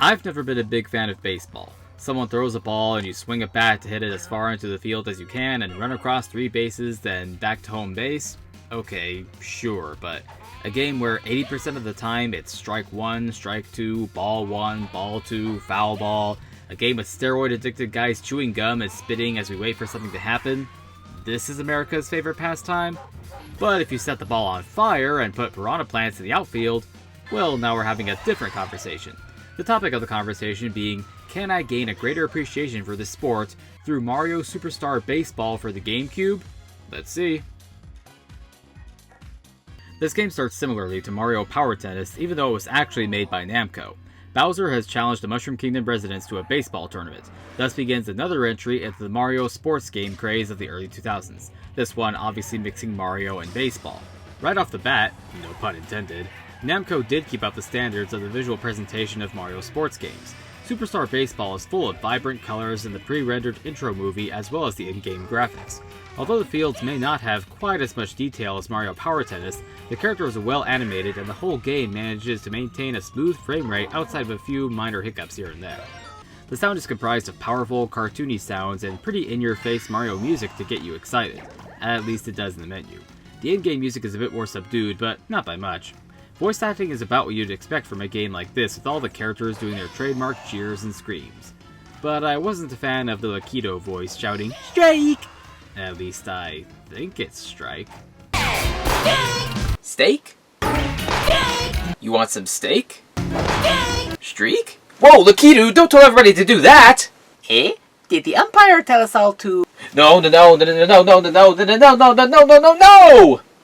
I've never been a big fan of baseball. Someone throws a ball and you swing a bat to hit it as far into the field as you can and run across 3 bases, then back to home base? Okay, sure, but a game where 80% of the time it's strike 1, strike 2, ball 1, ball 2, foul ball, a game with steroid-addicted guys chewing gum and spitting as we wait for something to happen? This is America's favorite pastime? But if you set the ball on fire and put piranha plants in the outfield, well, now we're having a different conversation. The topic of the conversation being, can I gain a greater appreciation for this sport through Mario Superstar Baseball for the GameCube? Let's see. This game starts similarly to Mario Power Tennis, even though it was actually made by Namco. Bowser has challenged the Mushroom Kingdom residents to a baseball tournament. Thus begins another entry into the Mario sports game craze of the early 2000s. This one obviously mixing Mario and baseball. Right off the bat, no pun intended, Namco did keep up the standards of the visual presentation of Mario sports games. Superstar Baseball is full of vibrant colors in the pre-rendered intro movie as well as the in-game graphics. Although the fields may not have quite as much detail as Mario Power Tennis, the characters are well animated and the whole game manages to maintain a smooth frame rate outside of a few minor hiccups here and there. The sound is comprised of powerful, cartoony sounds and pretty in-your-face Mario music to get you excited. At least it does in the menu. The in-game music is a bit more subdued, but not by much. Voice acting is about what you'd expect from a game like this, with all the characters doing their trademark cheers and screams. But I wasn't a fan of the Lakitu voice shouting, "Strike!" At least I think it's strike. Steak? You want some steak? Streak? Whoa, Lakitu, don't tell everybody to do that! Eh? Did the umpire tell us all to... No!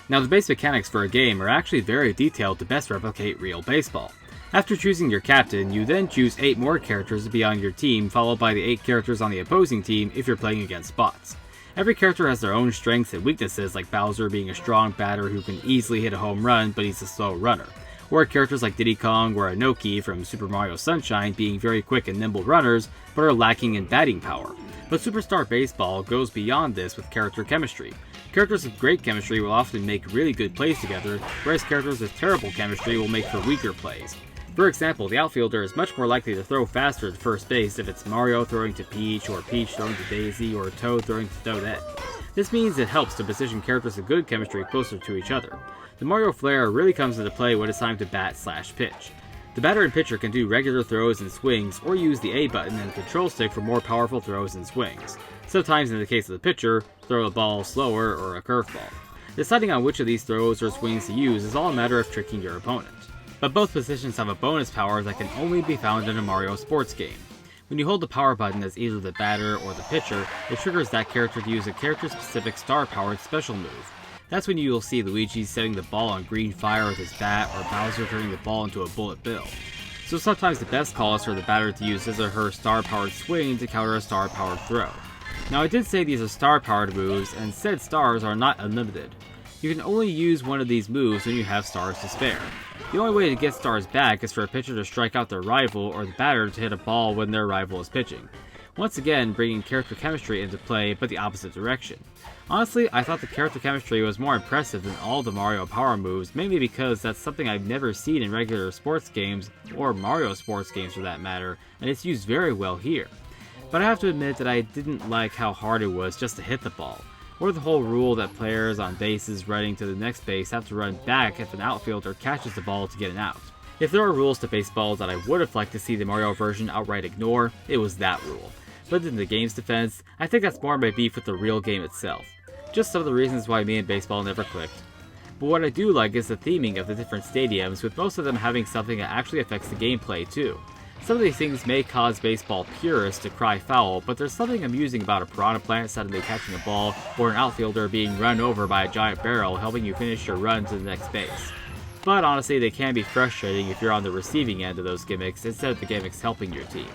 Now the base mechanics for a game are actually very detailed to best replicate real baseball. After choosing your captain, you then choose 8 more characters to be on your team, followed by the 8 characters on the opposing team if you're playing against bots. Every character has their own strengths and weaknesses, like Bowser being a strong batter who can easily hit a home run but he's a slow runner, or characters like Diddy Kong or Inoki from Super Mario Sunshine being very quick and nimble runners but are lacking in batting power. But Superstar Baseball goes beyond this with character chemistry. Characters with great chemistry will often make really good plays together, whereas characters with terrible chemistry will make for weaker plays. For example, the outfielder is much more likely to throw faster at first base if it's Mario throwing to Peach, or Peach throwing to Daisy, or Toad throwing to Toadette. This means it helps to position characters with good chemistry closer to each other. The Mario flair really comes into play when it's time to bat/pitch. The batter and pitcher can do regular throws and swings, or use the A button and control stick for more powerful throws and swings. Sometimes, in the case of the pitcher, throw the ball slower or a curveball. Deciding on which of these throws or swings to use is all a matter of tricking your opponent. But both positions have a bonus power that can only be found in a Mario sports game. When you hold the power button as either the batter or the pitcher, it triggers that character to use a character-specific star-powered special move. That's when you will see Luigi setting the ball on green fire with his bat, or Bowser turning the ball into a bullet bill. So sometimes the best call is for the batter to use his or her star-powered swing to counter a star-powered throw. Now I did say these are star-powered moves, and said stars are not unlimited. You can only use one of these moves when you have stars to spare. The only way to get stars back is for a pitcher to strike out their rival, or the batter to hit a ball when their rival is pitching. Once again, bringing character chemistry into play, but the opposite direction. Honestly, I thought the character chemistry was more impressive than all the Mario power moves, mainly because that's something I've never seen in regular sports games, or Mario sports games for that matter, and it's used very well here. But I have to admit that I didn't like how hard it was just to hit the ball, or the whole rule that players on bases running to the next base have to run back if an outfielder catches the ball to get an out. If there are rules to baseball that I would have liked to see the Mario version outright ignore, it was that rule. But in the game's defense, I think that's more my beef with the real game itself. Just some of the reasons why me and baseball never clicked. But what I do like is the theming of the different stadiums, with most of them having something that actually affects the gameplay too. Some of these things may cause baseball purists to cry foul, but there's something amusing about a piranha plant suddenly catching a ball, or an outfielder being run over by a giant barrel helping you finish your run to the next base. But honestly, they can be frustrating if you're on the receiving end of those gimmicks instead of the gimmicks helping your team.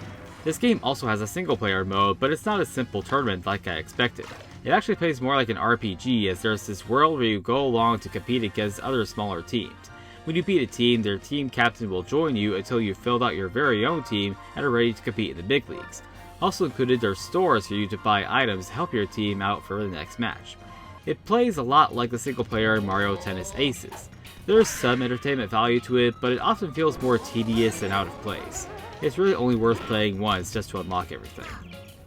This game also has a single player mode, but it's not a simple tournament like I expected. It actually plays more like an RPG, as there's this world where you go along to compete against other smaller teams. When you beat a team, their team captain will join you until you've filled out your very own team and are ready to compete in the big leagues. Also included are stores for you to buy items to help your team out for the next match. It plays a lot like the single player Mario Tennis Aces. There's some entertainment value to it, but it often feels more tedious and out of place. It's really only worth playing once just to unlock everything.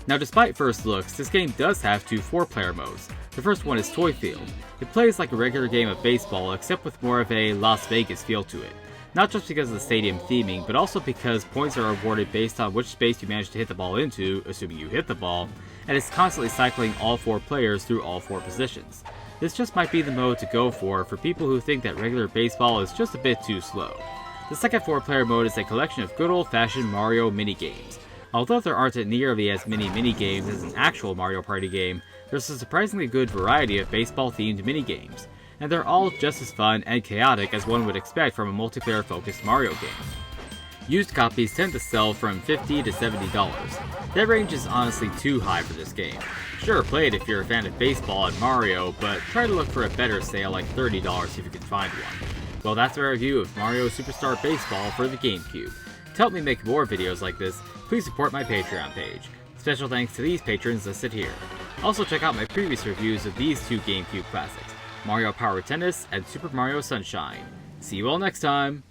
Now, despite first looks, this game does have 2 4-player modes. The first one is Toy Field. It plays like a regular game of baseball, except with more of a Las Vegas feel to it. Not just because of the stadium theming, but also because points are awarded based on which space you manage to hit the ball into, assuming you hit the ball, and it's constantly cycling all 4 players through all 4 positions. This just might be the mode to go for people who think that regular baseball is just a bit too slow. The second 4-player mode is a collection of good old-fashioned Mario minigames. Although there aren't nearly as many minigames as an actual Mario Party game, there's a surprisingly good variety of baseball-themed minigames, and they're all just as fun and chaotic as one would expect from a multiplayer-focused Mario game. Used copies tend to sell from $50 to $70. That range is honestly too high for this game. Sure, play it if you're a fan of baseball and Mario, but try to look for a better sale like $30 if you can find one. Well, that's our review of Mario Superstar Baseball for the GameCube. To help me make more videos like this, please support my Patreon page. Special thanks to these patrons listed here. Also check out my previous reviews of these 2 GameCube classics, Mario Power Tennis and Super Mario Sunshine. See you all next time!